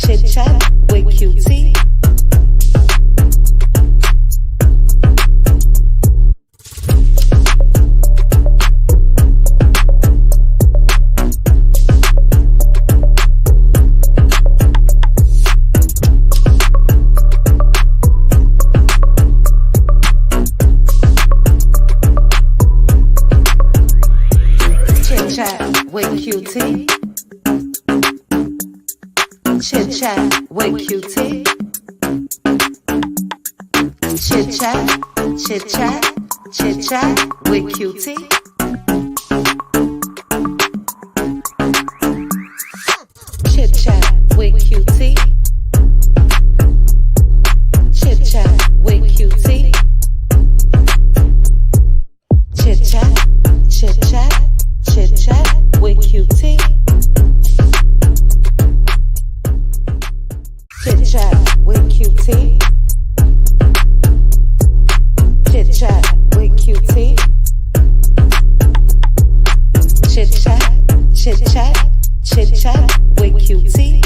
Chit Chat with QT. Chit Chat with QT. Chit Chat with QT. Chit Chat, Chit Chat, Chit Chat with QT. Chit Chat with QT. Chit Chat with QT. Chit Chat, Chit Chat, Chit Chat with QT. Chit Chat with QT. Chit Chat with QT. Chit Chat, Chit Chat, Chit Chat with QT.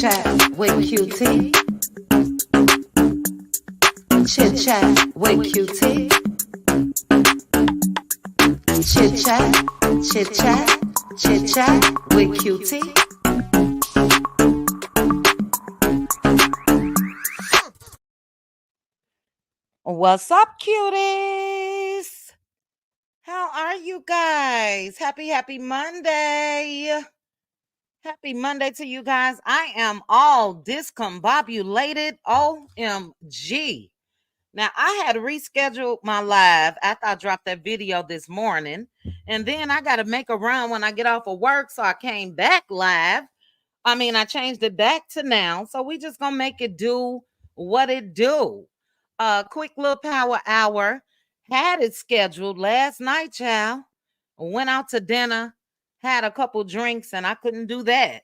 Chat with QT. Chit Chat with QT. Chit Chat, Chit Chat, Chit Chat with QT. What's up, cuties? How are you guys? Happy Monday. Happy Monday to you guys. I am all discombobulated. OMG. Now, I had rescheduled my live after I dropped that video this morning. And then I got to make a run when I get off of work. So I came back live. I changed it back to now. So we just going to make it do what it do. Quick little power hour. Had it scheduled last night, child. Went out to dinner. Had a couple drinks and I couldn't do that.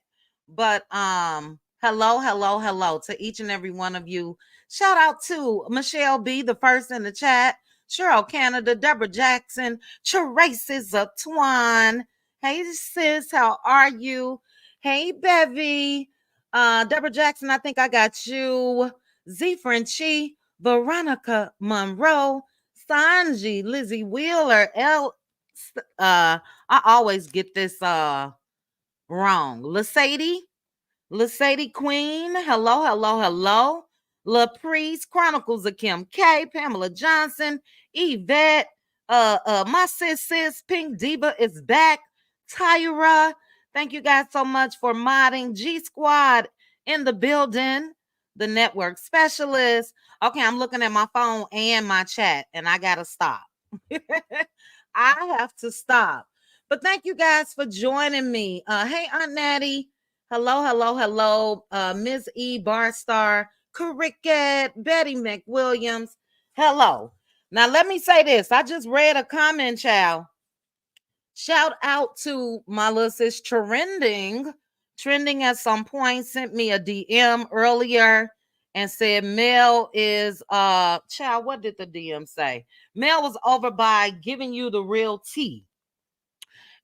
But hello to each and every one of you. Shout out to Michelle B, the first in the chat. Cheryl Canada, Deborah Jackson, Traces of Twan. Hey sis, how are you? Hey Bevy. Deborah Jackson, I think I got you. Z Frenchie, Veronica Monroe, Sanji, Lizzie Wheeler, I always get this wrong. Lasadie Queen. Hello. LaPreece, Chronicles of Kim K, Pamela Johnson, Yvette, my sis, Pink Diva is back. Tyra, thank you guys so much for modding. G Squad in the building, the network specialist. Okay, I'm looking at my phone and my chat, and I gotta stop. I have to stop. But thank you guys for joining me. Hey, Aunt Natty. Hello. Ms. E. Barstar, Cricket, Betty McWilliams. Hello. Now, let me say this. I just read a comment, child. Shout out to my little sis Trending. Trending at some point sent me a DM earlier and said Mel is child, what did the DM say? Mel was over by giving you the real tea.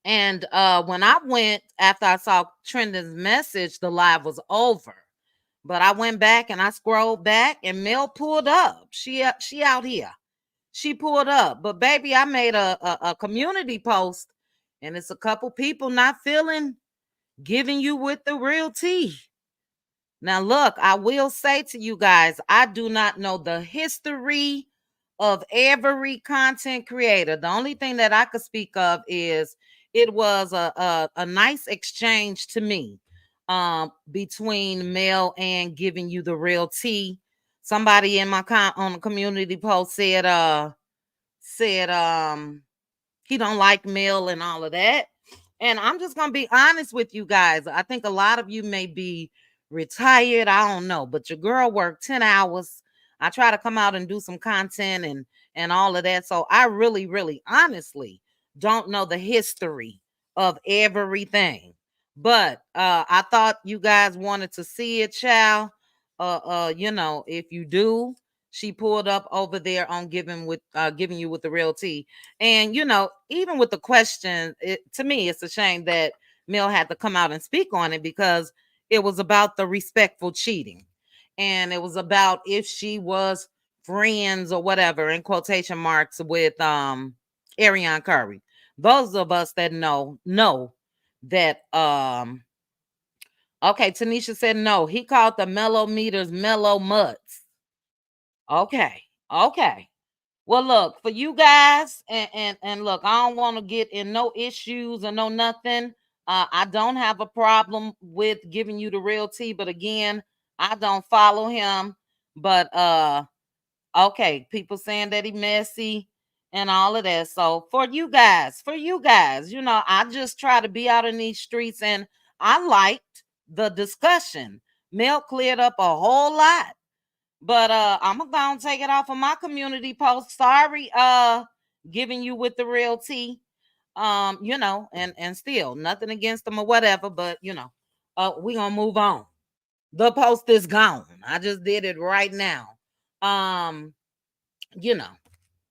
And when I went after I saw Trending's message, the live was over. But I went back and I scrolled back and Mel pulled up. She out here. She pulled up. But baby, I made a community post and it's a couple people not feeling giving you with the real tea. Now, look, I will say to you guys, I do not know the history of every content creator. The only thing that I could speak of is it was a nice exchange to me between Mel and giving you the real tea. Somebody in my on the community post said he don't like Mel and all of that. And I'm just going to be honest with you guys. I think a lot of you may be retired. I don't know. But your girl worked 10 hours. I try to come out and do some content and and all of that. So I really, really, honestly don't know the history of everything. But I thought you guys wanted to see it, child. If you do, she pulled up over there on giving you with the real tea. And even with the question, to me, it's a shame that Mel had to come out and speak on it because it was about the respectful cheating. And it was about if she was friends or whatever in quotation marks with Ariane Curry. Those of us that know that okay, Tanisha said no. He called the mellow meters mellow mutts. Okay. Okay. Well, look, for you guys, and look, I don't want to get in no issues or no nothing. I don't have a problem with giving you the real tea, but again, I don't follow him. But okay, people saying that he messy and all of that. So for you guys, I just try to be out in these streets, and I liked the discussion. Mel cleared up a whole lot. But I'm gonna take it off of my community post. Sorry, giving you with the real tea. And still nothing against them or whatever, but we gonna move on. The post is gone. I just did it right now. Um, you know,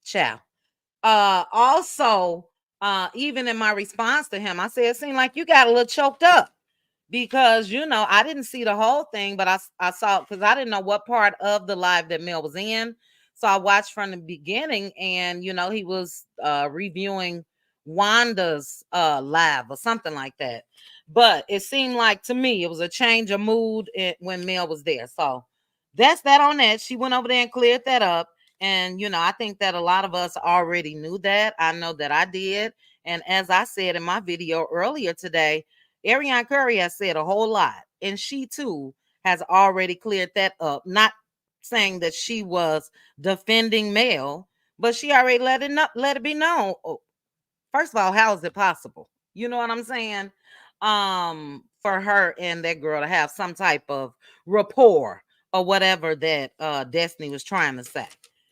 Ciao. Also, even in my response to him, I said it seemed like you got a little choked up because I didn't see the whole thing, but I saw because I didn't know what part of the live that Mel was in. So I watched from the beginning, and he was reviewing Wanda's live or something like that. But it seemed like to me it was a change of mood when Mel was there. So that's that on that. She went over there and cleared that up. And I think that a lot of us already knew that. I know that I did. And as I said in my video earlier today, Ariane Curry has said a whole lot, and she too has already cleared that up. Not saying that she was defending Mel, but she already let it be known. First of all, how is it possible? You know what I'm saying? For her and that girl to have some type of rapport or whatever that Destiny was trying to say.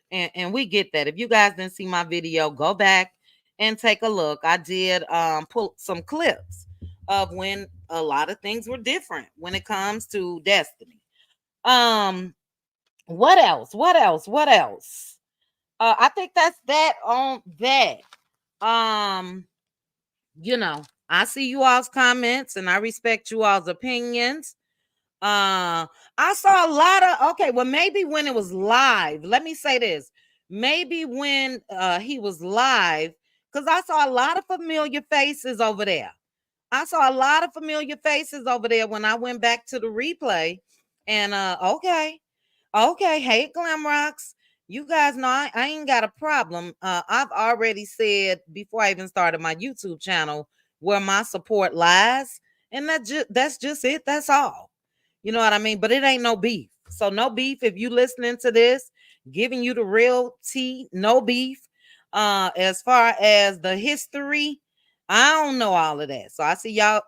And we get that. If you guys didn't see my video, go back and take a look. I did pull some clips of when a lot of things were different when it comes to Destiny. What else? What else? What else? I think that's that on that. Um, I see you all's comments and I respect you all's opinions. I saw a lot of okay, well, maybe when it was live, let me say this. Maybe when he was live, because I saw a lot of familiar faces over there. I saw a lot of familiar faces over there when I went back to the replay. And okay, hey Glam Rocks. You guys know I ain't got a problem. I've already said before I even started my YouTube channel where my support lies. And that's just it. That's all. You know what I mean? But it ain't no beef. So no beef. If you listening to this, giving you the real tea, no beef. As far as the history, I don't know all of that. So I see y'all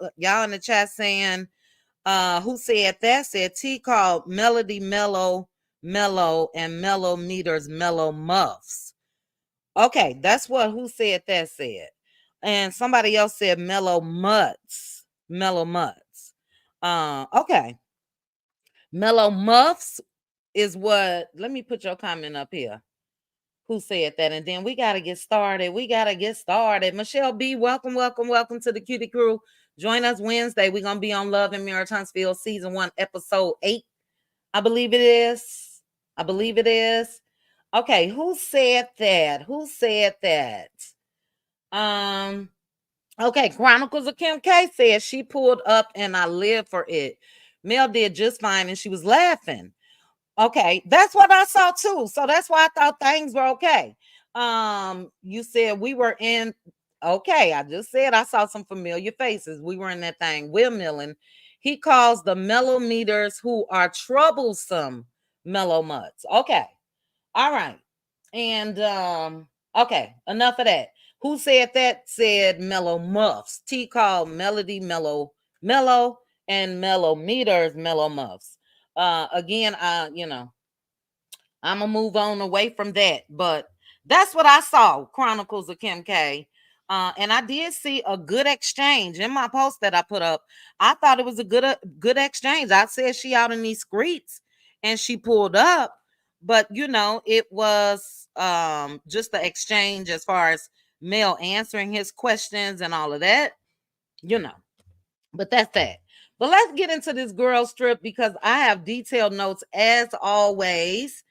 in the chat saying, who said that? Said T called Melody Mellow and Mellow Meters Mellow Muffs. Okay, that's what who said that said. And somebody else said Mellow Mutts. Mellow Mutts. Okay. Mellow Muffs is what, let me put your comment up here. Who said that? And then we got to get started. We got to get started. Michelle B, welcome, welcome, welcome to the Cutie Crew. Join us Wednesday. We're going to be on Love and Mirror Huntsville season 1, episode 8. I believe it is. I believe it is. Okay, who said that? Who said that? Okay, Chronicles of Kim K said she pulled up and I live for it. Mel did just fine and she was laughing. Okay, that's what I saw too. So that's why I thought things were okay. You said we were in. Okay, I just said I saw some familiar faces. We were in that thing. Will Millen, he calls the mellow meters who are troublesome mellow mutts. Okay, all right, and okay, enough of that. Who said that? Said mellow muffs. T called melody mellow, and mellow meters mellow muffs. Again, I'm gonna move on away from that, but That's what I saw, Chronicles of Kim K. And I did see a good exchange in my post that I put up. I thought it was a good exchange. I said she out in these streets and she pulled up, but it was just the exchange as far as Mel answering his questions and all of that, you know. But that's that. But let's get into this girl strip because I have detailed notes as always.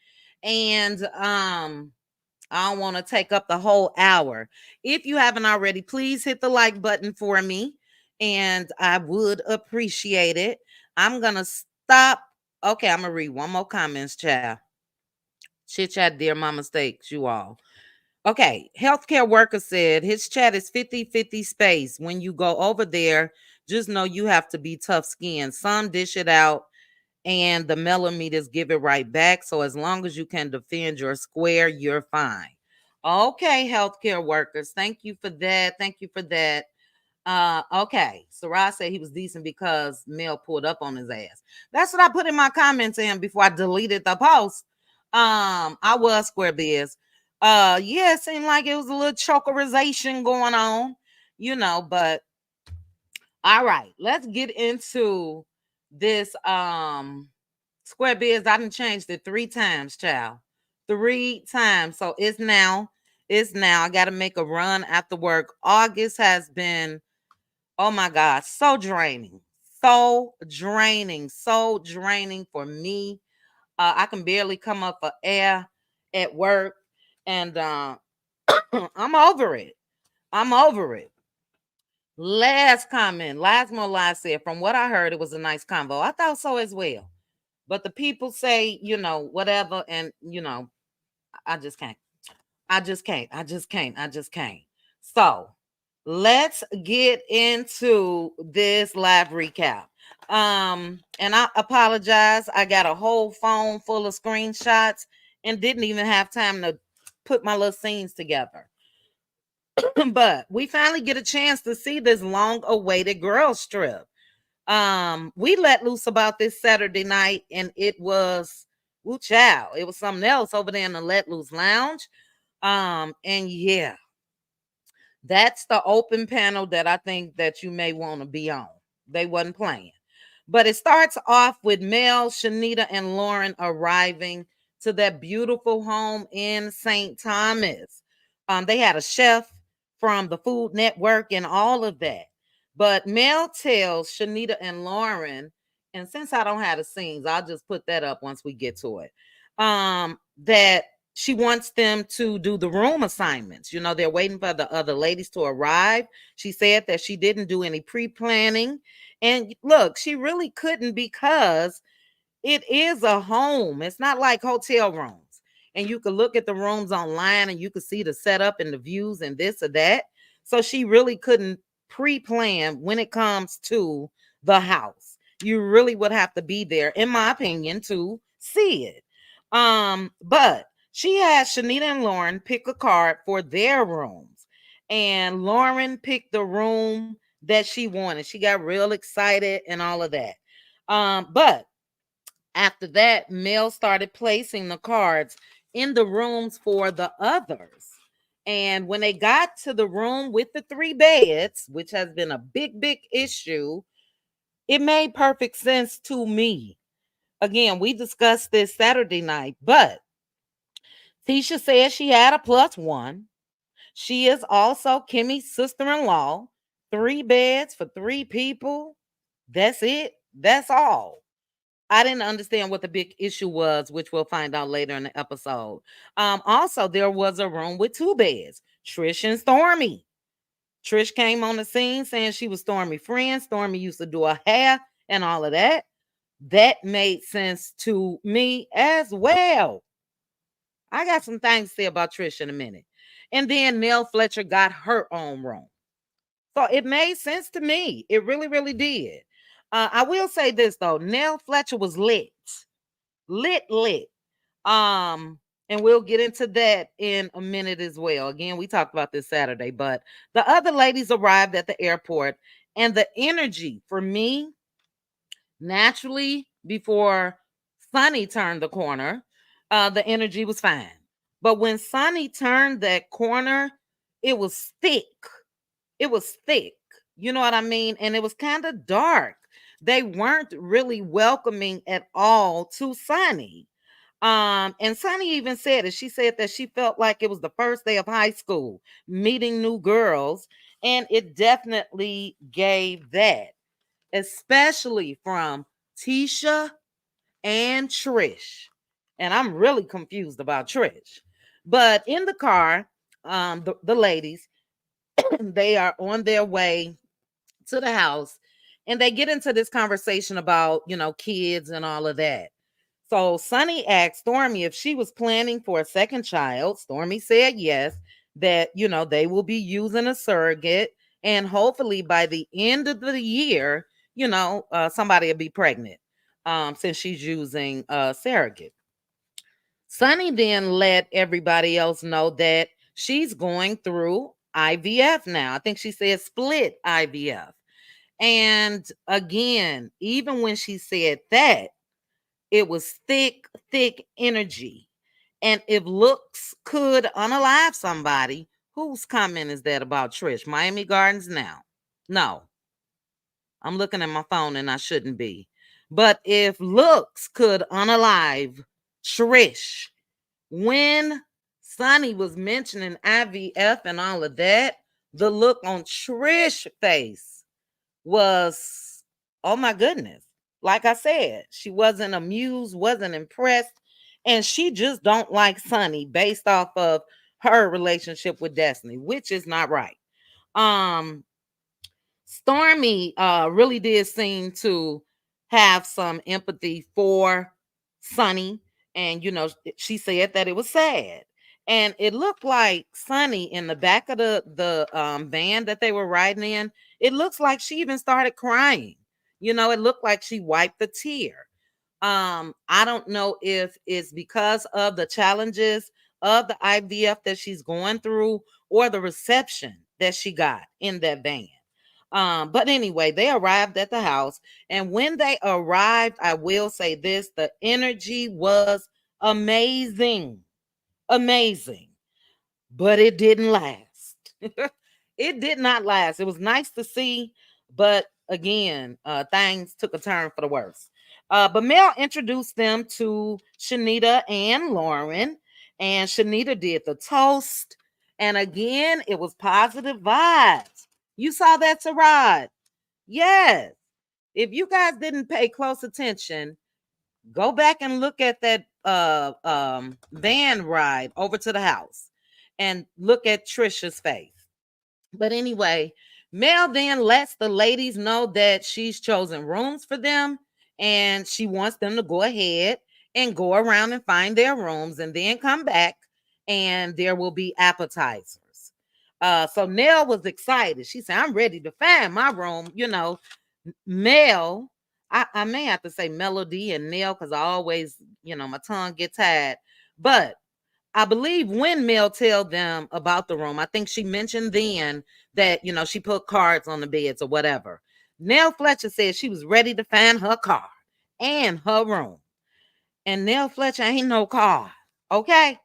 And I don't want to take up the whole hour. If you haven't already, please hit the like button for me, and I would appreciate it. I'm going to stop. Okay, I'm going to read one more comments, child. Chit chat, dear my mistakes, you all. Okay, healthcare worker said his chat is 50-50 space. When you go over there, just know you have to be tough skinned. Some dish it out and the millimeters give it right back. So as long as you can defend your square, you're fine. Okay, healthcare workers. Thank you for that. Thank you for that. Okay. Sarah said he was decent because Mel pulled up on his ass. That's what I put in my comment to him before I deleted the post. I was square biz. Yeah, it seemed like it was a little chokerization going on, but all right, let's get into this square biz. I done changed it 3 times, child. 3 times. So it's now. I gotta make a run after work. August has been, oh my God, so draining. So draining. So draining for me. I can barely come up for air at work. And I'm over it. I'm over it. Last comment, last more live said, from what I heard, it was a nice convo. I thought so as well. But the people say, whatever, and I just can't. I just can't. I just can't. I just can't. So let's get into this live recap. And I apologize. I got a whole phone full of screenshots and didn't even have time to put my little scenes together. But we finally get a chance to see this long awaited girl strip. We let loose about this Saturday night, and it was, ooh, child, it was something else over there in the Let Loose Lounge. And yeah, that's the open panel that I think that you may want to be on. They wasn't playing. But it starts off with Mel, Shanita, and Lauren arriving to that beautiful home in St. Thomas. They had a chef from the Food Network and all of that. But Mel tells Shanita and Lauren, and since I don't have the scenes, I'll just put that up once we get to it. That she wants them to do the room assignments. They're waiting for the other ladies to arrive. She said that she didn't do any pre-planning. And look, she really couldn't because it is a home. It's not like hotel rooms. And you can look at the rooms online and you can see the setup and the views and this or that. So she really couldn't pre-plan when it comes to the house. You really would have to be there, in my opinion, to see it. But she had Shanita and Lauren pick a card for their rooms. And Lauren picked the room that she wanted. She got real excited and all of that. But after that, Mel started placing the cards in the rooms for the others. And when they got to the room with the 3 beds, which has been a big, big issue, it made perfect sense to me. Again, we discussed this Saturday night, but Tisha said she had a +1. She is also Kimmy's sister-in-law. 3 beds for 3 people. That's it. That's all. I didn't understand what the big issue was, which we'll find out later in the episode. Also, there was a room with 2 beds, Trish and Stormy. Trish came on the scene saying she was Stormy friend. Stormy used to do her hair and all of that. That made sense to me as well. I got some things to say about Trish in a minute. And then Nell Fletcher got her own room. So it made sense to me. It really, really did. I will say this though, Nell Fletcher was lit. Lit. Um, and we'll get into that in a minute as well. Again, we talked about this Saturday, but the other ladies arrived at the airport, and the energy for me, naturally, before Sunny turned the corner, the energy was fine. But when Sonny turned that corner, it was thick. It was thick. You know what I mean? And it was kind of dark. They weren't really welcoming at all to Sonny. And Sonny even said it. She said that she felt like it was the first day of high school, meeting new girls, and it definitely gave that, especially from Tisha and Trish. And I'm really confused about Trish. But in the car, the ladies, they are on their way to the house, and they get into this conversation about, kids and all of that. So Sunny asked Stormy if she was planning for a second child. Stormy said yes, that, they will be using a surrogate. And hopefully by the end of the year, somebody will be pregnant, since she's using a surrogate. Sunny then let everybody else know that she's going through IVF now. I think she said split IVF. And again, even when she said that, it was thick, thick energy. And if looks could unalive somebody, whose comment is that about Trish? Miami Gardens now? No, I'm looking at my phone and I shouldn't be. But if looks could unalive Trish, when Sonny was mentioning IVF and all of that, the look on Trish's face was, oh my goodness. Like I said, she wasn't amused, wasn't impressed, and she just don't like Sonny based off of her relationship with Destiny, which is not right. Um Stormy really did seem to have some empathy for Sonny, and she said that it was sad. And it looked like Sonny in the back of the van that they were riding in, it looks like she even started crying. It looked like she wiped a tear. I don't know if it's because of the challenges of the IVF that she's going through, or the reception that she got in that van. But anyway, they arrived at the house, and when they arrived, I will say this, the energy was amazing. Amazing. But it didn't last. It did not last. It was nice to see, but again, things took a turn for the worse. But Mel introduced them to Shanita and Lauren, and Shanita did the toast. And again, it was positive vibes. You saw that, Sarad? Yes. If you guys didn't pay close attention, go back and look at that van ride over to the house and look at Trisha's face. But anyway, Mel then lets the ladies know that she's chosen rooms for them, and she wants them to go ahead and go around and find their rooms and then come back, and there will be appetizers. So Nell was excited. She said, I'm ready to find my room. Mel, I may have to say Melody and Nell because I always, my tongue gets tired. But I believe when Mel tell them about the room, I think she mentioned then that, she put cards on the beds or whatever. Nell Fletcher said she was ready to find her card and her room. And Nell Fletcher ain't no card. Okay?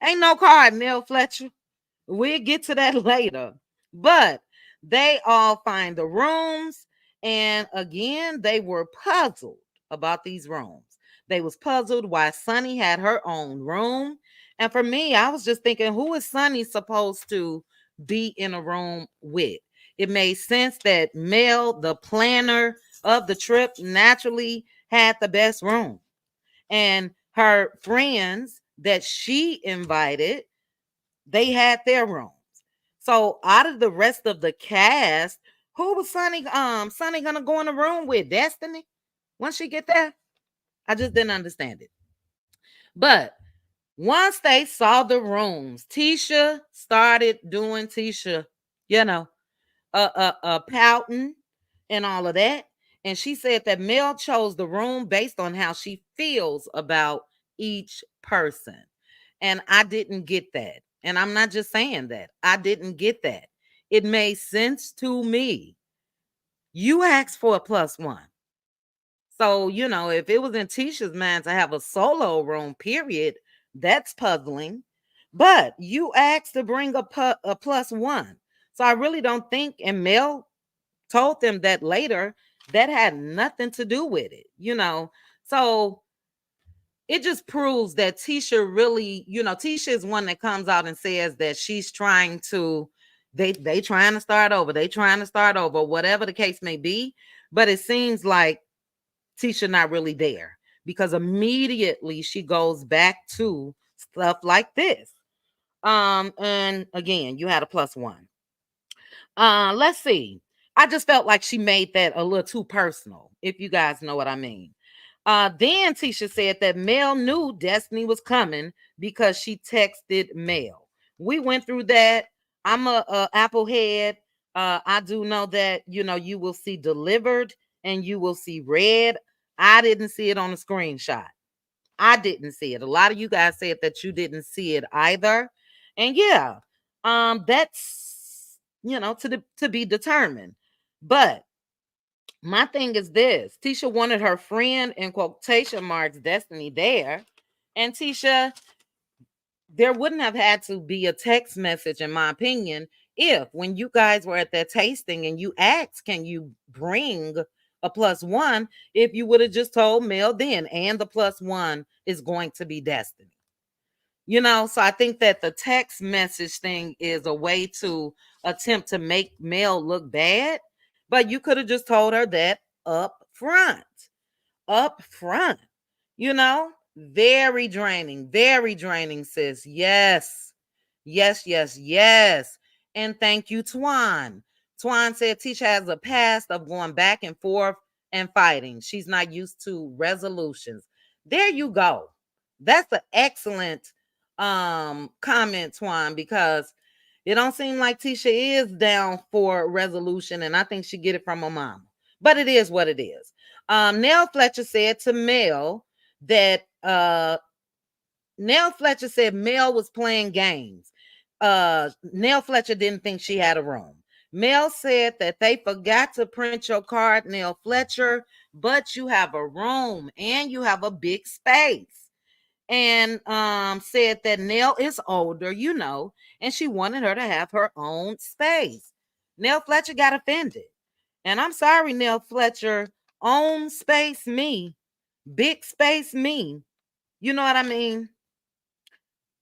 Ain't no card, Nell Fletcher. We'll get to that later. But they all find the rooms, and again, they were puzzled about these rooms. They was puzzled why Sunny had her own room. And for me, I was just thinking, who is Sunny supposed to be in a room with? It made sense that Mel, the planner of the trip, naturally had the best room. And her friends that she invited, they had their rooms. So out of the rest of the cast, who was Sunny gonna go in the room with? Destiny? Once she get there? I just didn't understand it. But once they saw the rooms, Tisha started doing Tisha, you know, pouting and all of that. And she said that Mel chose the room based on how she feels about each person. And I didn't get that. And I'm not just saying that. I didn't get that. It made sense to me. You asked for a plus one. So, if it was in Tisha's mind to have a solo room, period, that's puzzling. But you asked to bring a plus one. So I really don't think, and Mel told them that later, that had nothing to do with it, you know. So it just proves that Tisha really, Tisha is one that comes out and says that she's trying to, they trying to start over, whatever the case may be. But it seems like Tisha not really there, because immediately she goes back to stuff like this. And again, you had a plus one. Let's see. I just felt like she made that a little too personal, if you guys know what I mean. Then Tisha said that Mel knew Destiny was coming because she texted Mel. We went through that. I'm a Apple head. I do know that, you will see delivered and you will see read. I didn't see it on the screenshot. I didn't see it. A lot of you guys said that you didn't see it either. And yeah, that's, to be determined. But my thing is this: Tisha wanted her friend, in quotation marks, Destiny there. And Tisha, there wouldn't have had to be a text message, in my opinion, if when you guys were at that tasting and you asked, can you bring a plus one, if you would have just told Mel then, and the plus one is going to be Destiny. So I think that the text message thing is a way to attempt to make Mel look bad, but you could have just told her that up front. Up front. Very draining, sis. Yes. Yes, yes, yes. And thank you, Twan. Twan said Tisha has a past of going back and forth and fighting. She's not used to resolutions. There you go. That's an excellent comment, Twan, because it don't seem like Tisha is down for resolution, and I think she get it from her mama. But it is what it is. Nell Fletcher said to Mel that Nell Fletcher said Mel was playing games. Nell Fletcher didn't think she had a room. Mel said that they forgot to print your card, Nell Fletcher, but you have a room and you have a big space. And said that Nell is older, and she wanted her to have her own space. Nell Fletcher got offended. And I'm sorry, Nell Fletcher, own space me, big space me. You know what I mean?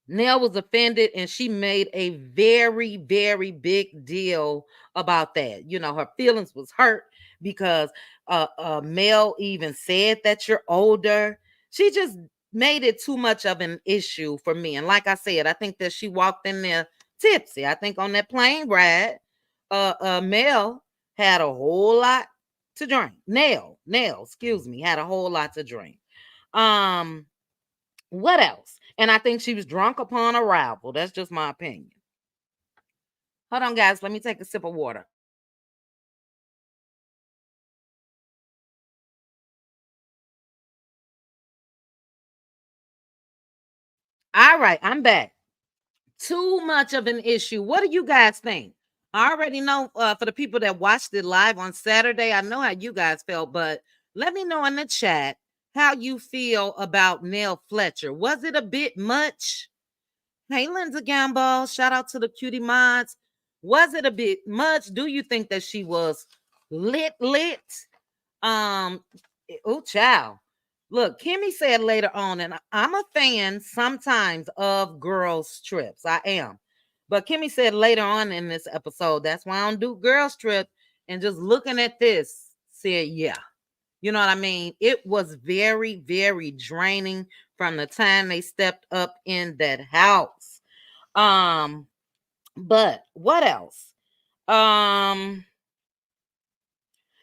Nell was offended and she made a very, very big deal about that. Her feelings was hurt because Mel even said that you're older. She just made it too much of an issue for me. And like I said, I think that she walked in there tipsy. I think on that plane ride, Mel had a whole lot to drink. Excuse me, had a whole lot to drink. What else? And I think she was drunk upon arrival. That's just my opinion. Hold on, guys. Let me take a sip of water. All right, I'm back. Too much of an issue. What do you guys think? I already know for the people that watched it live on Saturday, I know how you guys felt, but let me know in the chat how you feel about Nell Fletcher. Was it a bit much? Hey, Linda Gamble, shout out to the cutie mods. Was it a bit much? Do you think that she was lit? Um, oh, child. Look, Kimmy said later on, and I'm a fan sometimes of girls' trips. I am. But Kimmy said later on in this episode, that's why I don't do girls' trip. And just looking at this, said, yeah. You know what I mean? It was very, very draining from the time they stepped up in that house. But what else?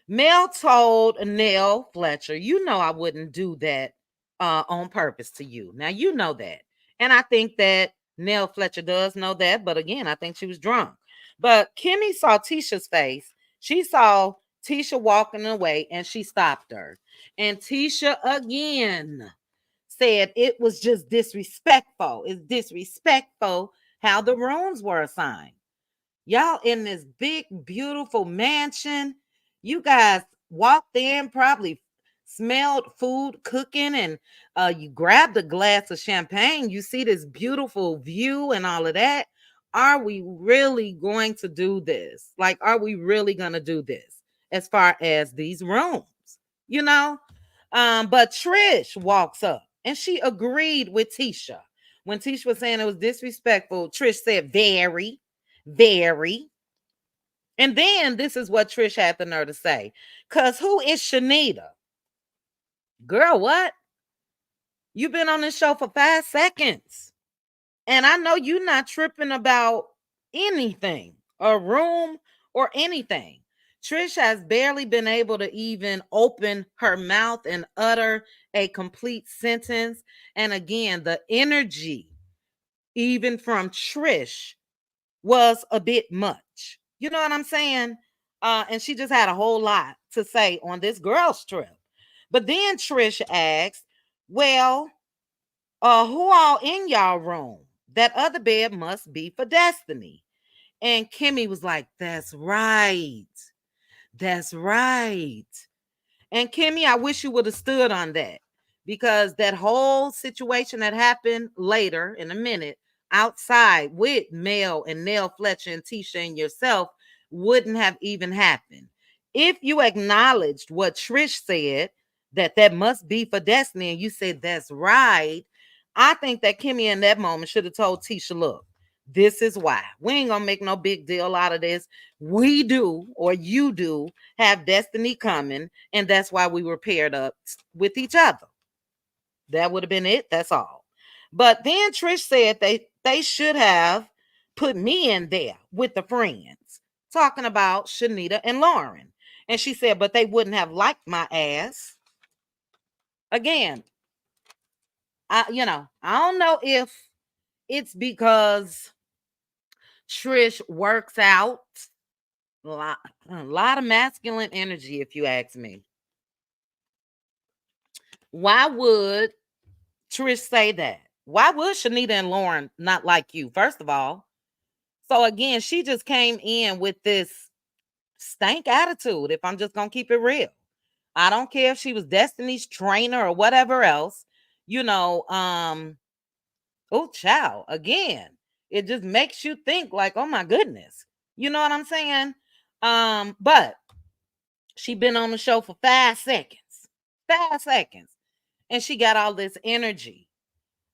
Mel told Nell Fletcher, I wouldn't do that on purpose to you. Now, you know that. And I think that Nell Fletcher does know that. But again, I think she was drunk. But Kimmy saw Tisha's face. She saw Tisha walking away and she stopped her. And Tisha again said it was just disrespectful. It's disrespectful how the rooms were assigned. Y'all in this big, beautiful mansion. You guys walked in, probably smelled food cooking, and you grabbed a glass of champagne, you see this beautiful view and all of that. Are we really going to do this? Like, are we really going to do this as far as these rooms? You know? But Trish walks up and she agreed with Tisha. When Tisha was saying it was disrespectful, Trish said, very, very. And then this is what Trish had the nerve to say. Because who is Shanita? Girl, what? You've been on this show for 5 seconds. And I know you're not tripping about anything, a room or anything. Trish has barely been able to even open her mouth and utter a complete sentence. And again, the energy, even from Trish, was a bit much. You know what I'm saying? And she just had a whole lot to say on this girls' trip. But then Trish asked, well, who all in y'all room? That other bed must be for Destiny. And Kimmy was like, that's right. That's right. And Kimmy, I wish you would have stood on that, because that whole situation that happened later in a minute outside with Mel and Nell Fletcher and Tisha and yourself wouldn't have even happened. If you acknowledged what Trish said, that must be for Destiny, and you said that's right, I think that Kimmy in that moment should have told Tisha, look, this is why. We ain't gonna make no big deal out of this. We do, or you do, have Destiny coming, and that's why we were paired up with each other. That would have been it. That's all. But then Trish said they should have put me in there with the friends, talking about Shanita and Lauren. And she said, but they wouldn't have liked my ass. Again, I don't know if it's because Trish works out a lot of masculine energy, if you ask me. Why would Trish say that? Why would Shanita and Lauren not like you? First of all. So again, she just came in with this stank attitude, if I'm just gonna keep it real. I don't care if she was Destiny's trainer or whatever else, oh child, again, it just makes you think like, oh my goodness. You know what I'm saying? But she been on the show for 5 seconds. 5 seconds. And she got all this energy.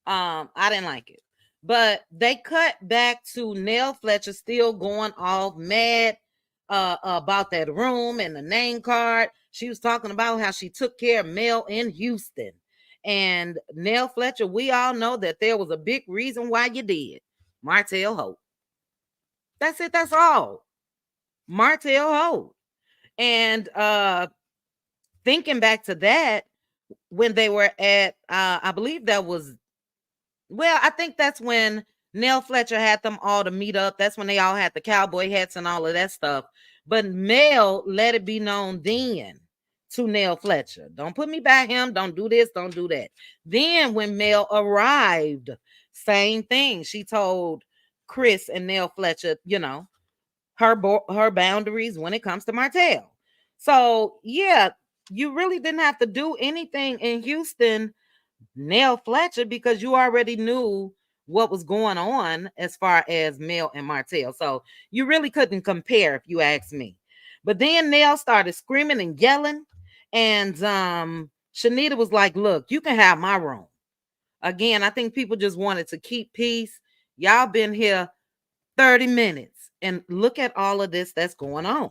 I didn't like it. But they cut back to Nell Fletcher still going all mad about that room and the name card. She was talking about how she took care of Mel in Houston. And Nell Fletcher, we all know that there was a big reason why you did. Martell Hope. That's it. That's all. Martell Hope. And thinking back to that, when they were at, I believe that was, well, I think that's when Nell Fletcher had them all to meet up. That's when they all had the cowboy hats and all of that stuff. But Mel let it be known then to Nell Fletcher, don't put me by him. Don't do this. Don't do that. Then when Mel arrived, same thing. She told Chris and Nell Fletcher, her boundaries when it comes to Martell. So yeah, you really didn't have to do anything in Houston, Nell Fletcher, because you already knew what was going on as far as Mel and Martell. So you really couldn't compare, if you ask me. But then Nell started screaming and yelling, and Shanita was like, look, you can have my room. Again, I think people just wanted to keep peace. Y'all been here 30 minutes, and look at all of this that's going on.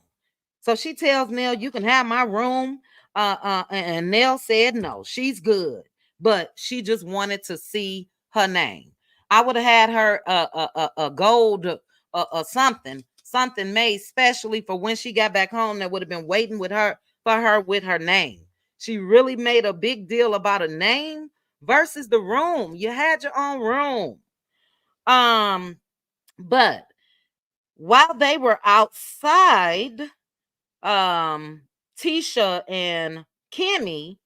So she tells Nell, you can have my room. And Nell said no, she's good. But she just wanted to see her name. I would have had her a gold something made specially for when she got back home that would have been waiting with her for her with her name. She really made a big deal about a name versus the room. You had your own room. But while they were outside, Tisha and Kimmy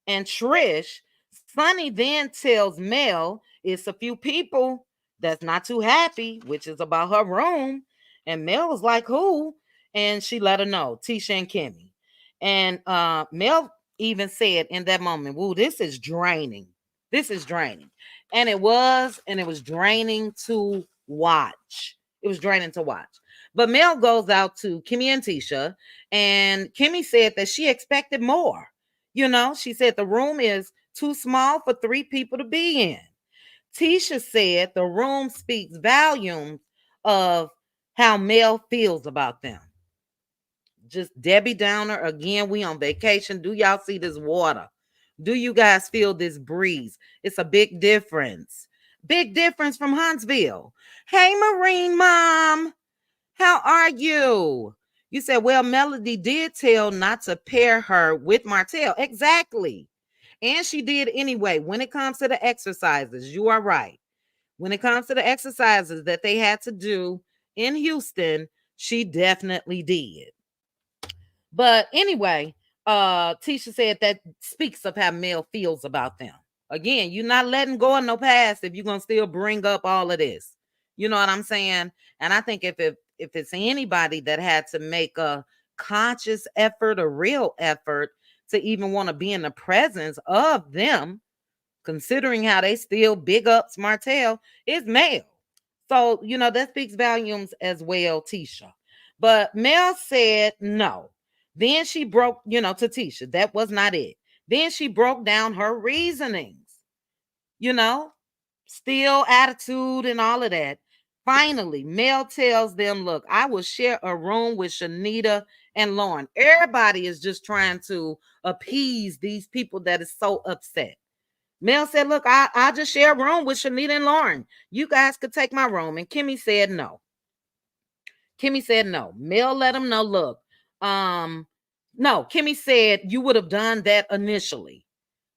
and Trish, Sonny then tells Mel it's a few people that's not too happy, which is about her room. And Mel was like, who? And she let her know, Tisha and Kimmy. And Mel even said in that moment, "Woo, this is draining. This is draining." And it was draining to watch. It was draining to watch. But Mel goes out to Kimmy and Tisha, and Kimmy said that she expected more. She said the room is too small for 3 people to be in. Tisha said the room speaks volumes of how Mel feels about them. Just Debbie Downer again. We on vacation. Do y'all see this water? Do you guys feel this breeze? It's a big difference. Big difference from Huntsville. Hey, Marine Mom. How are you? You said, well, Melody did tell not to pair her with Martell. Exactly. And she did anyway. When it comes to the exercises, you are right. When it comes to the exercises that they had to do in Houston, she definitely did. But anyway, Tisha said that speaks of how Mel feels about them. Again, you're not letting go of no past if you're gonna still bring up all of this. You know what I'm saying? And I think if it's anybody that had to make a conscious effort, a real effort to even want to be in the presence of them, considering how they still big ups Martell, is Mel. So, that speaks volumes as well, Tisha. But Mel said no. Then she broke, to Tisha. That was not it. Then she broke down her reasonings, still attitude and all of that. Finally, Mel tells them, look, I will share a room with Shanita and Lauren. Everybody is just trying to appease these people that is so upset. Mel said, look, I'll just share a room with Shanita and Lauren. You guys could take my room. And Kimmy said no. Kimmy said no. Mel let him know, look, no, Kimmy said you would have done that initially.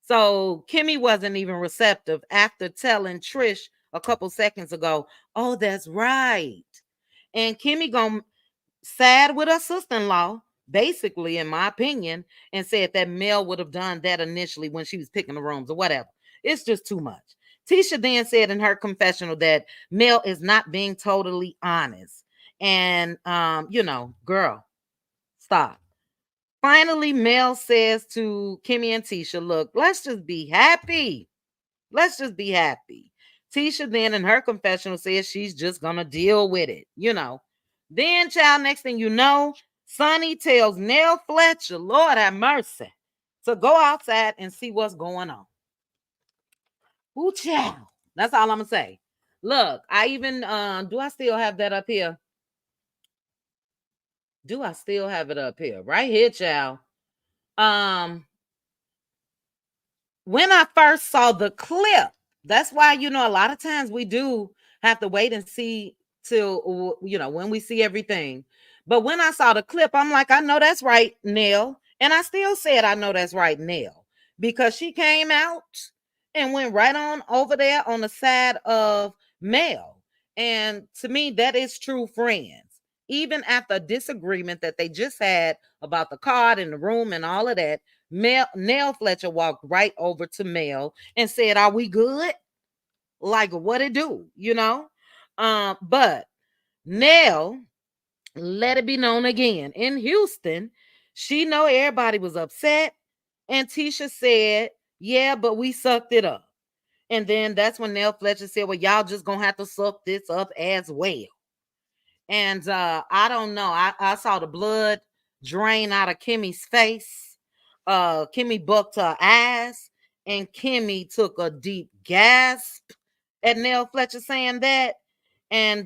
So Kimmy wasn't even receptive after telling Trish a couple seconds ago, oh, that's right. And Kimmy gonna side with her sister-in-law, basically, in my opinion, and said that Mel would have done that initially when she was picking the rooms or whatever. It's just too much. Tisha then said in her confessional that Mel is not being totally honest. And, girl, stop. Finally, Mel says to Kimmy and Tisha, look, let's just be happy. Let's just be happy. Tisha then in her confessional says she's just going to deal with it, Then, child, next thing you know, Sonny tells Nell Fletcher, Lord have mercy, to go outside and see what's going on. Ooh, child. That's all I'm going to say. Look, I even, do I still have that up here? Do I still have it up here? Right here, child. When I first saw the clip, that's why, a lot of times we do have to wait and see till, when we see everything. But when I saw the clip, I'm like, I know that's right, Nell. And I still said, I know that's right, Nell, because she came out and went right on over there on the side of Mel. And to me, that is true friends. Even after a disagreement that they just had about the card in the room and all of that, Nell Fletcher walked right over to Mel and said, are we good? Like, what it do, But Nell let it be known again. In Houston, she know everybody was upset. And Tisha said, yeah, but we sucked it up. And then that's when Nell Fletcher said, well, y'all just gonna have to suck this up as well. And I don't know. I saw the blood drain out of Kimmy's face. Kimmy bucked her eyes, and Kimmy took a deep gasp at Nell Fletcher saying that. And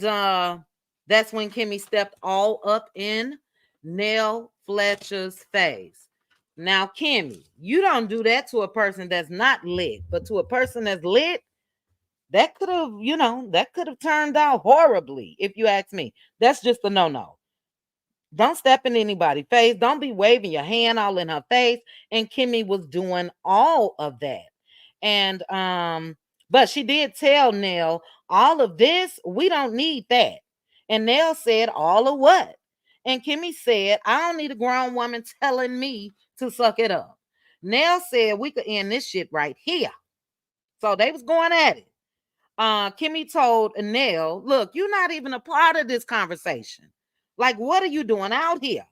that's when Kimmy stepped all up in Nell Fletcher's face. Now, Kimmy, you don't do that to a person that's not lit, but to a person that's lit, that could have turned out horribly, if you ask me. That's just a no-no. Don't step in anybody's face. Don't be waving your hand all in her face. And Kimmy was doing all of that. And but she did tell Nell, all of this, we don't need that. And Nell said, all of what? And Kimmy said, I don't need a grown woman telling me to suck it up. Nell said we could end this shit right here. So they was going at it. Kimmy told Nell, look, you're not even a part of this conversation. Like, what are you doing out here?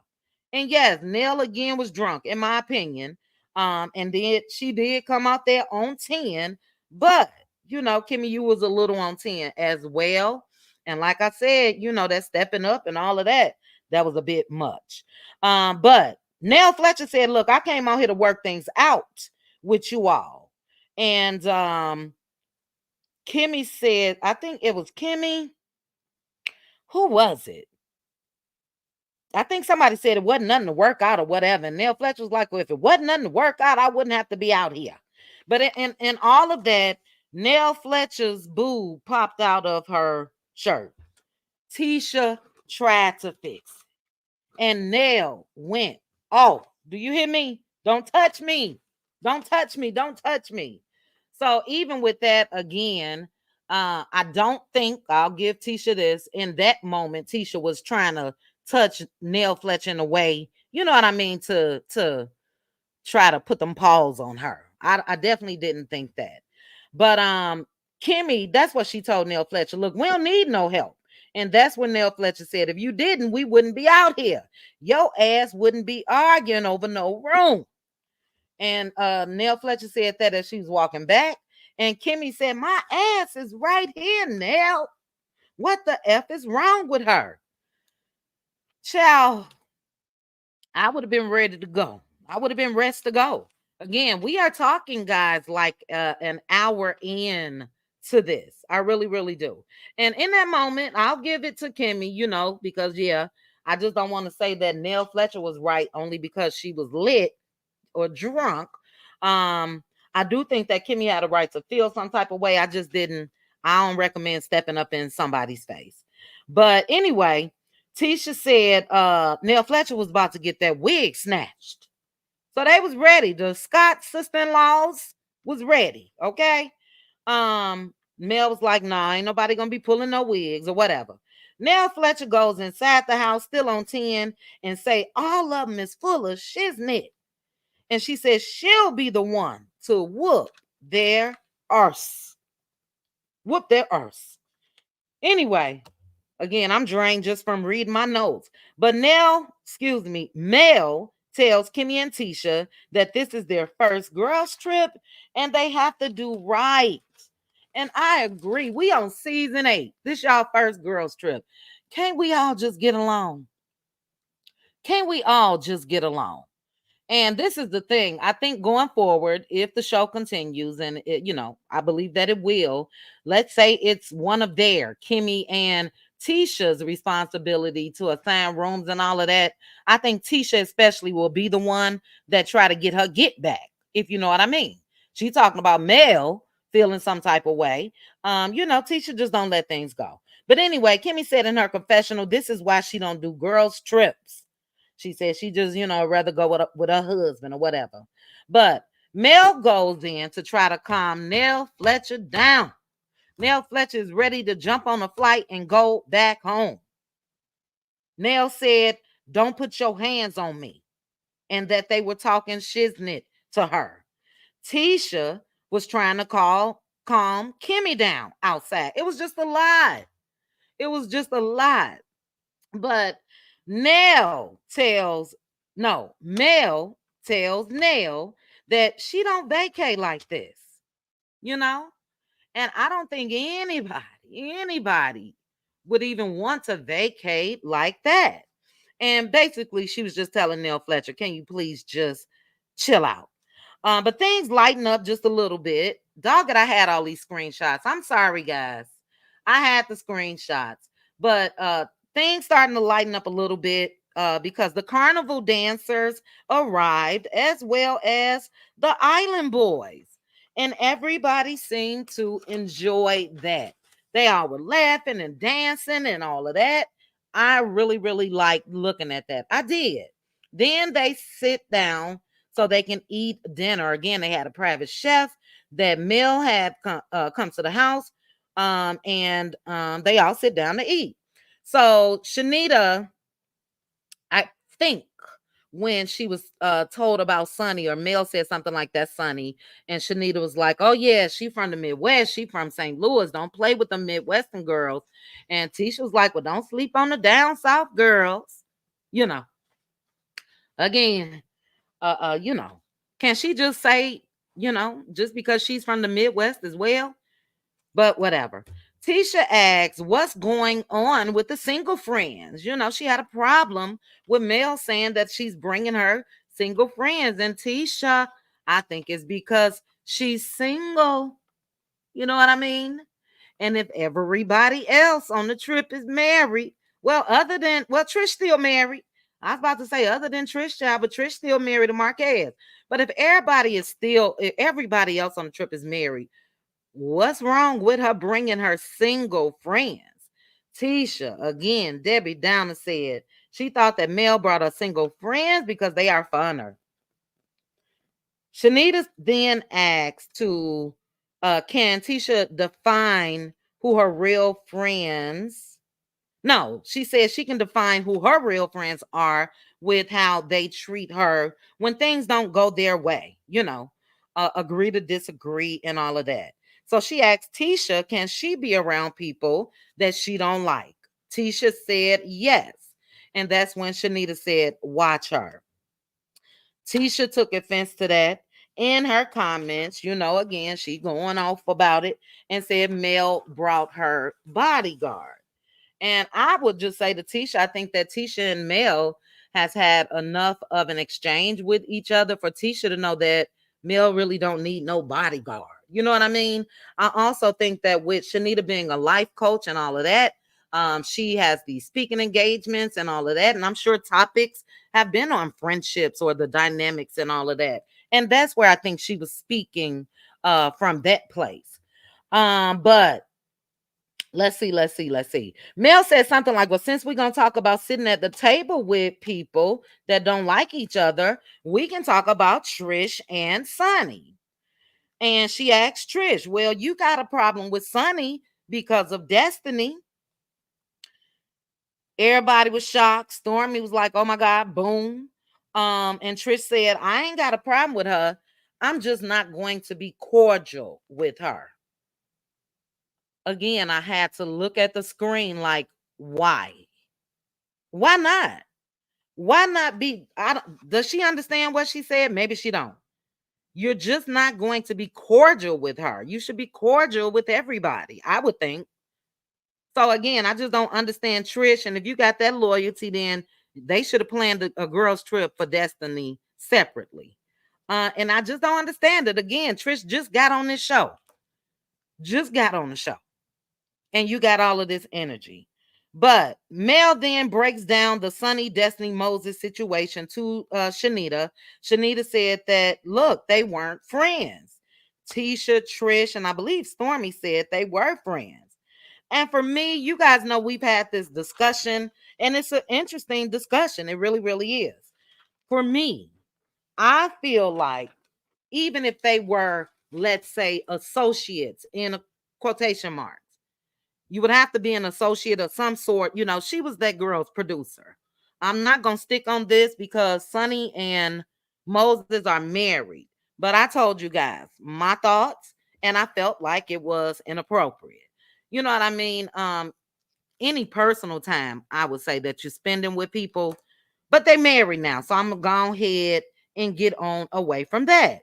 And yes, Nell again was drunk, in my opinion. And then she did come out there on 10, but Kimmy, you was a little on 10 as well. And like I said, that stepping up and all of that was a bit much. But Nell Fletcher said, look, I came out here to work things out with you all. And Kimmy said, I think it was Kimmy. Who was it? I think somebody said it wasn't nothing to work out or whatever. And Nell Fletcher was like, well, if it wasn't nothing to work out, I wouldn't have to be out here. But in all of that, Nell Fletcher's boob popped out of her shirt. Tisha tried to fix it. And Nell went, oh, do you hear me? Don't touch me. Don't touch me. Don't touch me. So even with that, again, I don't think, I'll give Tisha this, in that moment, Tisha was trying to touch Nell Fletcher in a way, you know what I mean, to try to put them paws on her. I definitely didn't think that. But Kimmy, that's what she told Nell Fletcher. Look, we don't need no help. And that's when Nell Fletcher said, if you didn't, we wouldn't be out here. Your ass wouldn't be arguing over no room. And Nell Fletcher said that as she was walking back. And Kimmy said, my ass is right here, Nell. What the F is wrong with her? Child, I would have been ready to go. I would have been ready to go. Again, we are talking, guys, like an hour in to this. I really, really do. And in that moment, I'll give it to Kimmy, because, yeah, I just don't want to say that Nell Fletcher was right only because she was lit or drunk. I do think that Kimmy had a right to feel some type of way. I don't recommend stepping up in somebody's face. But anyway, Tisha said Nell Fletcher was about to get that wig snatched. So they was ready. The Scott sister-in-laws was ready. Okay. Mel was like, nah, ain't nobody gonna be pulling no wigs or whatever. Nell Fletcher goes inside the house, still on 10, and say all of them is full of shiznit. And she says she'll be the one to whoop their arse. Whoop their arse. Anyway, again, I'm drained just from reading my notes. But Mel tells Kimmy and Tisha that this is their first girls trip and they have to do right. And I agree. We on season 8. This y'all first girls trip. Can't we all just get along? Can't we all just get along? And this is the thing. I think going forward, if the show continues, and I believe that it will, let's say it's one of Kimmy and Tisha's responsibility to assign rooms and all of that. I think Tisha especially will be the one that try to get her get back, if you know what I mean. She's talking about Mel feeling some type of way. Tisha just don't let things go. But anyway, Kimmy said in her confessional, this is why she don't do girls trips. She said she just, rather go with her husband or whatever. But Mel goes in to try to calm Nell Fletcher down. Nell Fletcher is ready to jump on a flight and go back home. Nell said, don't put your hands on me. And that they were talking shiznit to her. Tisha was trying to calm Kimmy down outside. It was just a lie. It was just a lie. But Mel tells Nell that she don't vacate like this, And I don't think anybody would even want to vacate like that. And basically, she was just telling Nell Fletcher, can you please just chill out? But things lighten up just a little bit. Dogged, I had all these screenshots. I'm sorry, guys. I had the screenshots. But things starting to lighten up a little bit because the carnival dancers arrived as well as the island boys. And everybody seemed to enjoy that. They all were laughing and dancing and all of that. I really, really liked looking at that. I did. Then they sit down so they can eat dinner. Again, they had a private chef that Mel had come to the house. And they all sit down to eat. So Shanita, I think when she was told about Sunny, or Mel said something like that, Sunny, and Shanita was like, oh yeah, she from the Midwest, she from St. Louis, don't play with the Midwestern girls. And Tisha was like, well, don't sleep on the down south girls. Again, you know Can she just say, just because she's from the Midwest as well? But whatever. Tisha asks, what's going on with the single friends? She had a problem with Mel saying that she's bringing her single friends. And Tisha, I think it's because she's single. You know what I mean? And if everybody else on the trip is married, Trish still married. I was about to say other than Trish child, but Trish still married to Marquez. But if everybody else on the trip is married, what's wrong with her bringing her single friends? Tisha, again, Debbie Downer said she thought that Mel brought her single friends because they are funner. Shanita then asked can Tisha define who her real friends? No, she says she can define who her real friends are with how they treat her when things don't go their way, agree to disagree and all of that. So she asked Tisha, can she be around people that she don't like? Tisha said yes. And that's when Shanita said, watch her. Tisha took offense to that in her comments. Again, she going off about it and said Mel brought her bodyguard. And I would just say to Tisha, I think that Tisha and Mel has had enough of an exchange with each other for Tisha to know that Mel really don't need no bodyguard. You know what I mean? I also think that with Shanita being a life coach and all of that, she has these speaking engagements and all of that. And I'm sure topics have been on friendships or the dynamics and all of that. And that's where I think she was speaking from that place. But let's see. Mel said something like, well, since we're going to talk about sitting at the table with people that don't like each other, we can talk about Trish and Sonny. And she asked Trish, well, you got a problem with Sonny because of Destiny. Everybody was shocked. Stormy was like, oh my God, boom. And Trish said, I ain't got a problem with her. I'm just not going to be cordial with her. Again, I had to look at the screen like, why? Why not? Why not be? Does she understand what she said? Maybe she don't. You're just not going to be cordial with her. You should be cordial with everybody, I would think. So again, I just don't understand Trish. And if you got that loyalty, then they should have planned a girls' trip for Destiny separately. And I just don't understand it. Again, Trish just got on this show. Just got on the show. And you got all of this energy. But Mel then breaks down the Sonny Destiny Moses situation to Shanita. Shanita said that, look, they weren't friends. Tisha, Trish, and I believe Stormy said they were friends. And for me, you guys know we've had this discussion, and it's an interesting discussion. It really, really is. For me, I feel like even if they were, let's say, associates in a quotation marks, you would have to be an associate of some sort. She was that girl's producer. I'm not going to stick on this because Sonny and Moses are married. But I told you guys my thoughts, and I felt like it was inappropriate. You know what I mean? Any personal time, I would say, that you're spending with people, but they married now. So I'm going to go ahead and get on away from that.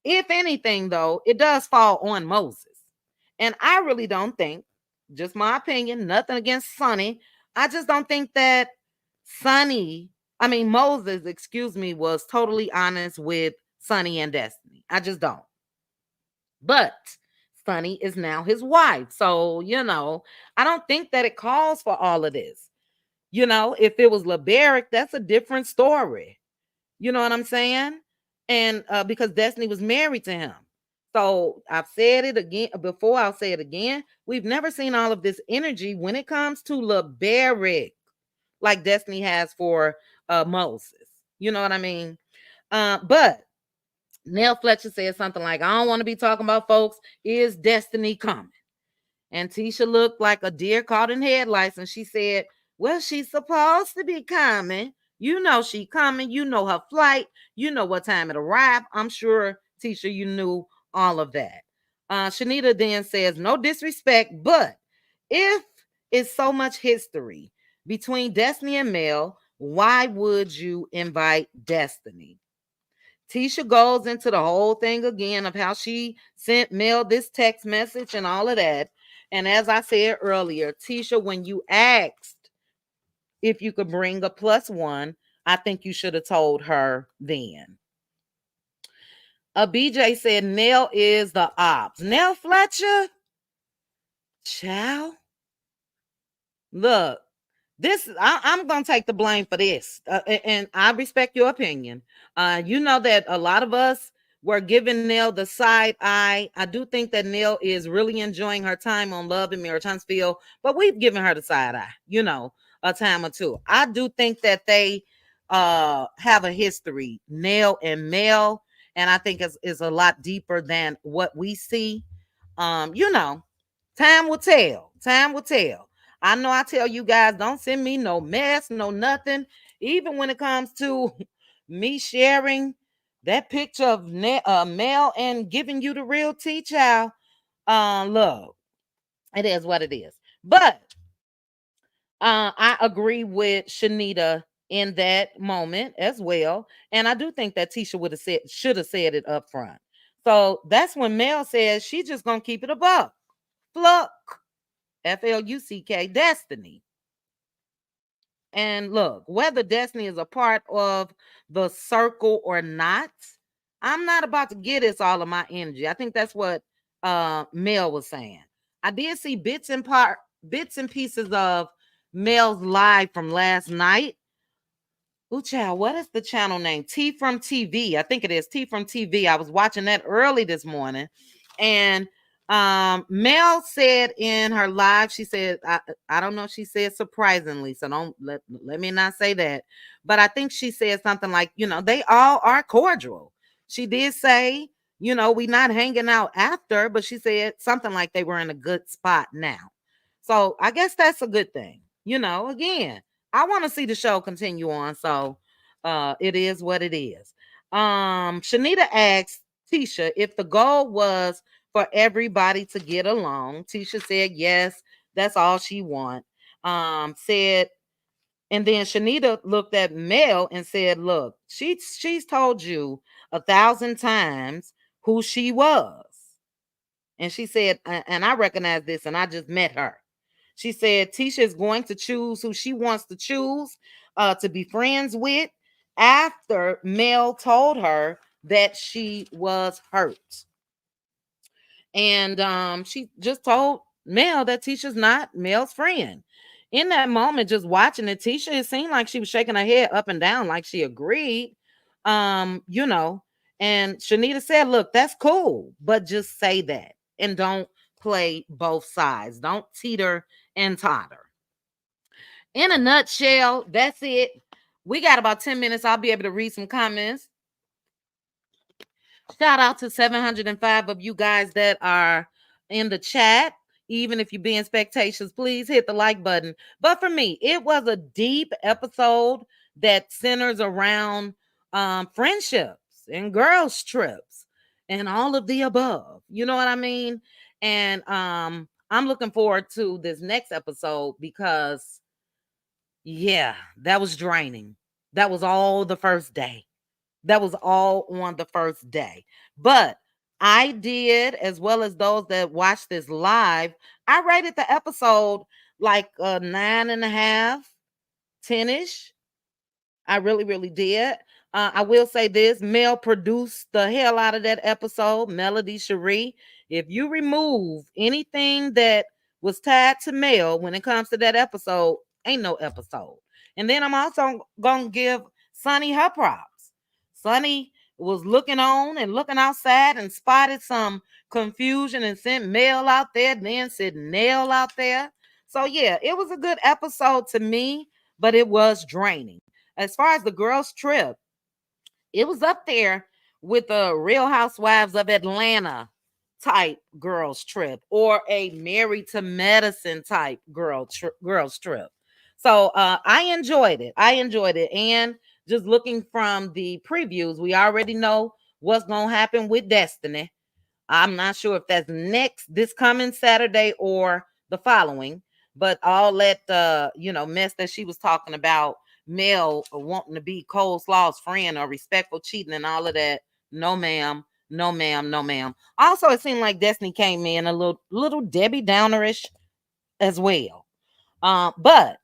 If anything, though, it does fall on Moses. And I really don't think, just my opinion, nothing against Sonny. I just don't think that Moses, was totally honest with Sonny and Destiny. I just don't. But Sonny is now his wife. So, I don't think that it calls for all of this. If it was LeBaric, that's a different story. You know what I'm saying? And because Destiny was married to him. So I've said it again before, I'll say it again. We've never seen all of this energy when it comes to LeBaric, like Destiny has for Moses. You know what I mean? But Nell Fletcher said something like, I don't want to be talking about folks. Is Destiny coming? And Tisha looked like a deer caught in headlights, and she said, well, she's supposed to be coming. You know she coming. You know her flight. You know what time it arrived. I'm sure, Tisha, you knew all of that. Shanita then says, no disrespect, but if it's so much history between Destiny and Mel, why would you invite Destiny? Tisha goes into the whole thing again of how she sent Mel this text message and all of that. And as I said earlier, Tisha, when you asked if you could bring a plus one, I think you should have told her then. A BJ said Nell is the ops. Nell Fletcher? Child. Look, I'm gonna take the blame for this, and I respect your opinion. You know that a lot of us were giving Nell the side eye. I do think that Nell is really enjoying her time on Love and Mary Huntsville, but we've given her the side eye, a time or two. I do think that they have a history, Nell and Mel, and I think is a lot deeper than what we see. Time will tell. Time will tell. I know I tell you guys, don't send me no mess, no nothing. Even when it comes to me sharing that picture of Mel and giving you the real tea, child. Look, it is what it is. But I agree with Shanita in that moment as well. And I do think that Tisha should have said it up front. So that's when Mel says she's just gonna keep it a buck. Fluck. Fluck, Destiny. And look, whether Destiny is a part of the circle or not, I'm not about to get this all of my energy. I think that's what Mel was saying. I did see bits and pieces of Mel's live from last night. Ooh, child, what is the channel name? T from TV. I think it is T from TV. I was watching that early this morning. And Mel said in her live, she said, I don't know if she said surprisingly, so don't let me not say that. But I think she said something like, they all are cordial. She did say, we not hanging out after, but she said something like they were in a good spot now. So I guess that's a good thing. Again, I want to see the show continue on. So it is what it is. Shanita asked Tisha if the goal was for everybody to get along. Tisha said yes, that's all she want. Said, and then Shanita looked at Mel and said, look, she's told you 1,000 times who she was. And she said, and I recognize this, and I just met her. She said Tisha is going to choose who she wants to choose to be friends with after Mel told her that she was hurt. And she just told Mel that Tisha's not Mel's friend. In that moment, just watching it, Tisha, it seemed like she was shaking her head up and down like she agreed. You know, and Shanita said, look, that's cool, but just say that and don't play both sides. Don't teeter and totter. In a nutshell, that's it. We got about 10 minutes. I'll be able to read some comments. Shout out to 705 of you guys that are in the chat. Even if you're being spectators, please hit the like button. But for me, it was a deep episode that centers around friendships and girls' trips and all of the above. You know what I mean? And I'm looking forward to this next episode because, yeah, that was draining. That was all the first day. That was all on the first day. But I did, as well as those that watched this live, I rated the episode like a 9.5, 10-ish. I really, really did. I will say this, Mel produced the hell out of that episode, Melody Cherie. If you remove anything that was tied to Mel when it comes to that episode, ain't no episode. And then I'm also going to give Sonny her props. Sonny was looking on and looking outside and spotted some confusion and sent Mel out there, then sent Nell out there. So yeah, it was a good episode to me, but it was draining. As far as the girls' trip, it was up there with the Real Housewives of Atlanta type girls' trip or a Married to Medicine type girls' trip. So I enjoyed it. And just looking from the previews, we already know what's going to happen with Destiny. I'm not sure if that's this coming Saturday or the following, but all that mess that she was talking about Mel wanting to be Coleslaw's friend or respectful cheating and all of that. No, ma'am. No, ma'am. No, ma'am. Also, it seemed like Destiny came in a little Debbie Downerish as well. But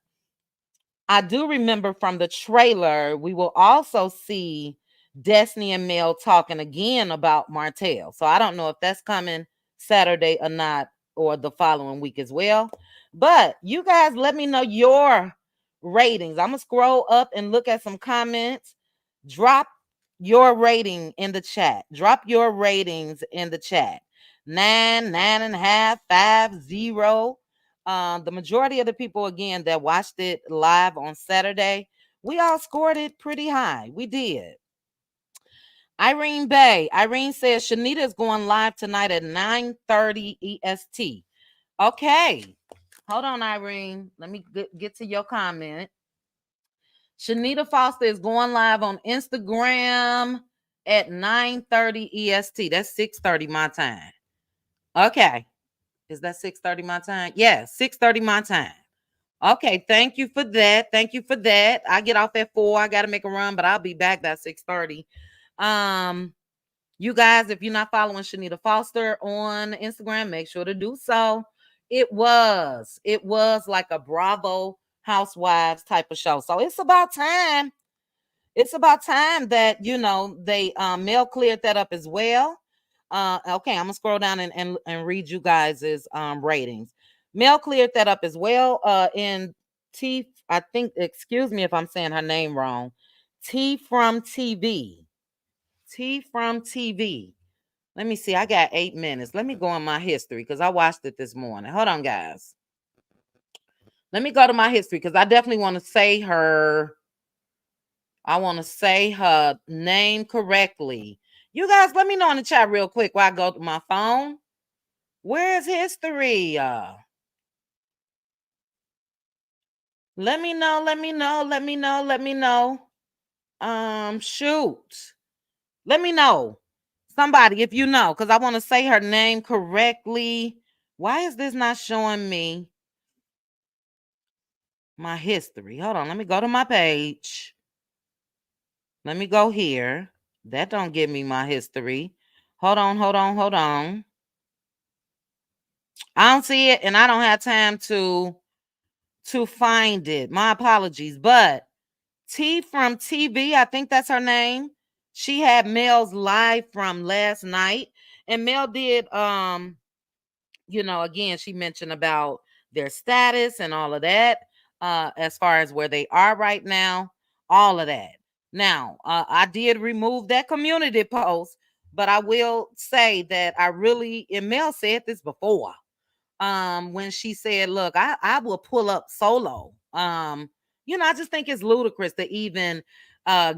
I do remember from the trailer, we will also see Destiny and Mel talking again about Martell. So I don't know if that's coming Saturday or not, or the following week as well. But you guys let me know your ratings. I'm going to scroll up and look at some comments. Drop your rating in the chat. Drop your ratings in the chat. 9, 9.5, 5, 0. The majority of the people, again, that watched it live on Saturday, we all scored it pretty high. We did. Irene Bay. Irene says Shanita is going live tonight at 9:30 EST. Okay. Hold on, Irene. Let me get to your comment. Shanita Foster is going live on Instagram at 9:30 EST. That's 6:30 my time. Okay. Is that 6:30 my time? Yeah, 6:30 my time. Okay, thank you for that. Thank you for that. I get off at 4. I gotta make a run, but I'll be back by 6:30. You guys, if you're not following Shanita Foster on Instagram, make sure to do so. It was like a Bravo Housewives type of show. So it's about time. It's about time that they Mel cleared that up as well. Okay, I'm gonna scroll down and read you guys's ratings. Mel cleared that up as well. In T, I think, excuse me if I'm saying her name wrong. T from TV. T from TV. Let me see. I got 8 minutes. Let me go in my history because I watched it this morning. Hold on, guys. Let me go to my history because I definitely want to say her. I want to say her name correctly. You guys, let me know in the chat real quick while I go to my phone. Where's history? Let me know. Let me know. Let me know. Let me know. Shoot. Let me know. Somebody, if you know, because I want to say her name correctly. Why is this not showing me my history? Hold on. Let me go to my page. Let me go here. That don't give me my history. Hold on. Hold on. Hold on. I don't see it, and I don't have time to find it. My apologies. But T from TV, I think that's her name. She had Mel's live from last night. And Mel did again, she mentioned about their status and all of that, as far as where they are right now, all of that. Now, I did remove that community post, but I will say that and Mel said this before, when she said, look, I will pull up solo. I just think it's ludicrous to even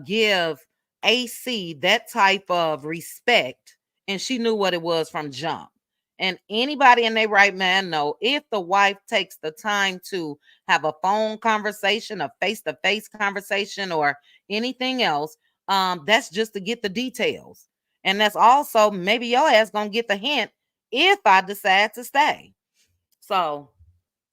give AC that type of respect, and she knew what it was from jump. And anybody in their right mind know, if the wife takes the time to have a phone conversation, a face-to-face conversation, or anything else, that's just to get the details. And that's also maybe your ass gonna get the hint if I decide to stay. So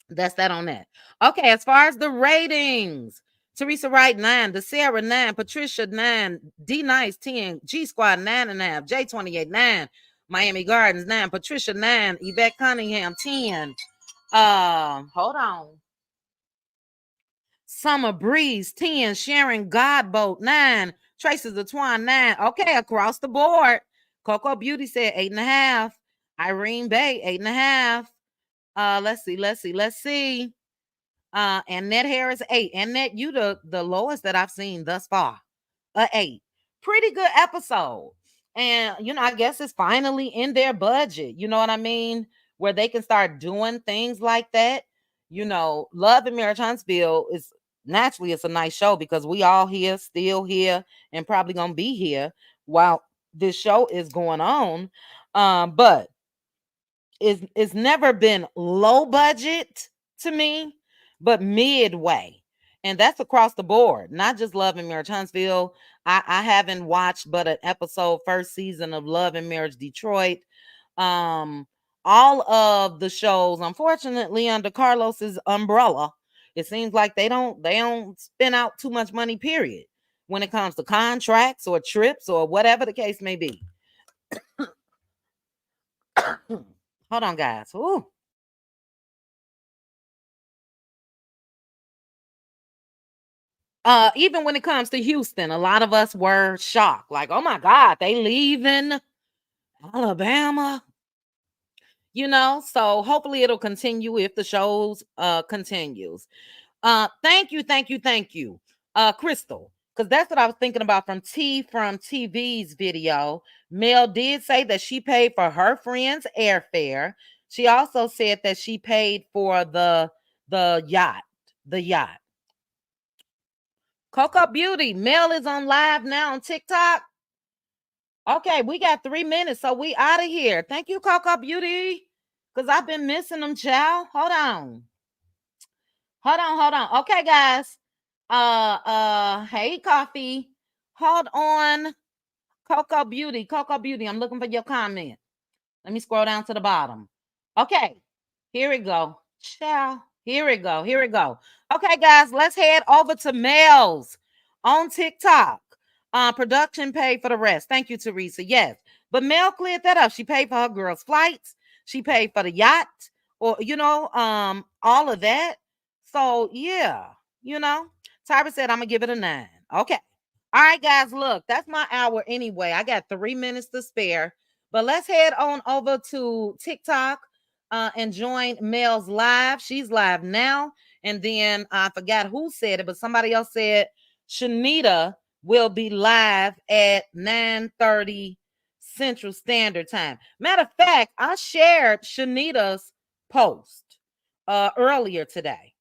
that's that on that. Okay, as far as the ratings, Teresa Wright 9, DeSarah 9, Patricia 9, D Nice 10, G Squad 9.5, J28 9, Miami Gardens 9, Patricia 9, Yvette Cunningham 10. Hold on. Summer Breeze 10, Sharon Godboat 9, Traces of Twine 9. Okay, across the board. Coco Beauty said 8.5. Irene Bay 8.5. Let's see. And Annette Harris 8. Annette, you the lowest that I've seen thus far. 8. Pretty good episode. And I guess it's finally in their budget. You know what I mean? Where they can start doing things like that. Love and Marriage Huntsville is naturally, it's a nice show because we all here, still here, and probably gonna be here while this show is going on. But it's never been low budget to me, but midway. And that's across the board, not just Love and Marriage Huntsville. I haven't watched but an episode, first season of Love and Marriage Detroit. All of the shows, unfortunately, under Carlos's umbrella, It seems like they don't spend out too much money, period, when it comes to contracts or trips or whatever the case may be. Hold on, guys. Ooh. Even when it comes to Houston, a lot of us were shocked. Like, oh my God, they leaving Alabama. So hopefully it'll continue if the shows continues. Thank you, Crystal. Because that's what I was thinking about from TV's video. Mel did say that she paid for her friend's airfare. She also said that she paid for the yacht. The yacht. Coco Beauty, Mel is on live now on TikTok. Okay, we got 3 minutes, so we out of here. Thank you, Coco Beauty, because I've been missing them, child. Hold on. Okay, guys. Hey, Coffee. Hold on. Coco Beauty, I'm looking for your comment. Let me scroll down to the bottom. Okay, here we go. Ciao. Here we go. Okay, guys, let's head over to Mel's on TikTok. Production paid for the rest. Thank you, Teresa. Yes, but Mel cleared that up. She paid for her girls' flights. She paid for the yacht, or all of that. So yeah, Tyra said I'm gonna give it a 9. Okay. All right, guys, look, that's my hour anyway. I got 3 minutes to spare, but let's head on over to TikTok and join Mel's live. She's live now. And then I forgot who said it, but somebody else said Shanita will be live at 9:30 Central Standard Time. Matter of fact, I shared Shanita's post earlier today.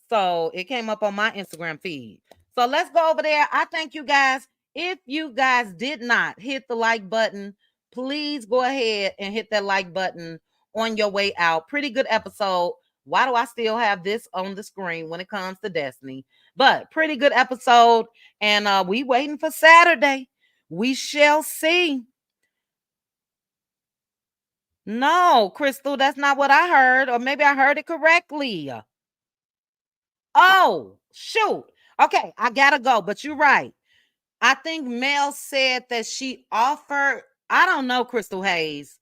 So it came up on my Instagram feed. So let's go over there. I thank you guys. If you guys did not hit the like button, please go ahead and hit that like button on your way out. Pretty good episode. Why do I still have this on the screen when it comes to Destiny? But pretty good episode. And we waiting for Saturday. We shall see. No, Crystal, that's not what I heard. Or maybe I heard it correctly. Oh, shoot. Okay, I gotta go, but you're right. I think Mel said that she offered, I don't know, Crystal Hayes.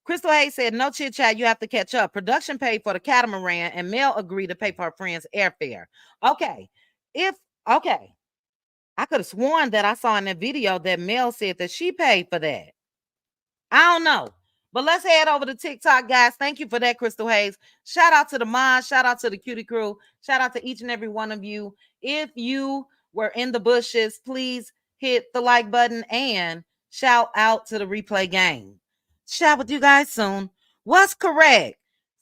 Crystal Hayes said, no chit chat, you have to catch up. Production paid for the catamaran, and Mel agreed to pay for her friend's airfare. Okay, I could have sworn that I saw in that video that Mel said that she paid for that. I don't know. But let's head over to TikTok, guys. Thank you for that, Crystal Hayes. Shout out to the mods. Shout out to the cutie crew. Shout out to each and every one of you. If you were in the bushes, please hit the like button and shout out to the replay gang. Chat with you guys soon. What's correct?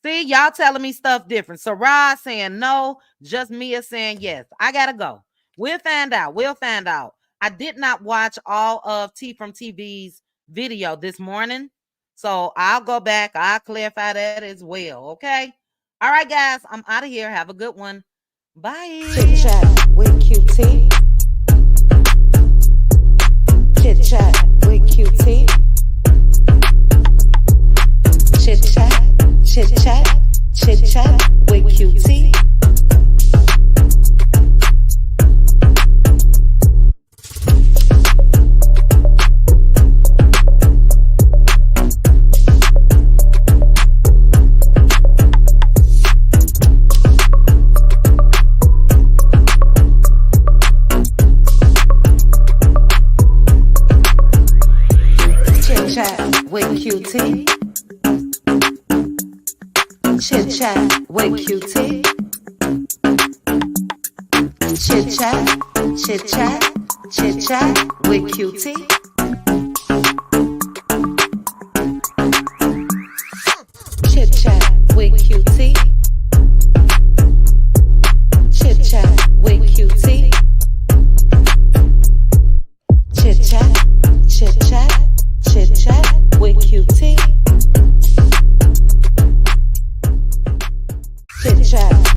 See, y'all telling me stuff different. Sarah saying no, just Mia saying yes. I gotta go. We'll find out. I did not watch all of T from TV's video this morning. So I'll go back. I'll clarify that as well. Okay. All right, guys. I'm out of here. Have a good one. Bye. Chit chat with QT. Chit chat with QT. Chit chat with QT. With QT. Chit chat with QT. Chit chat with QT.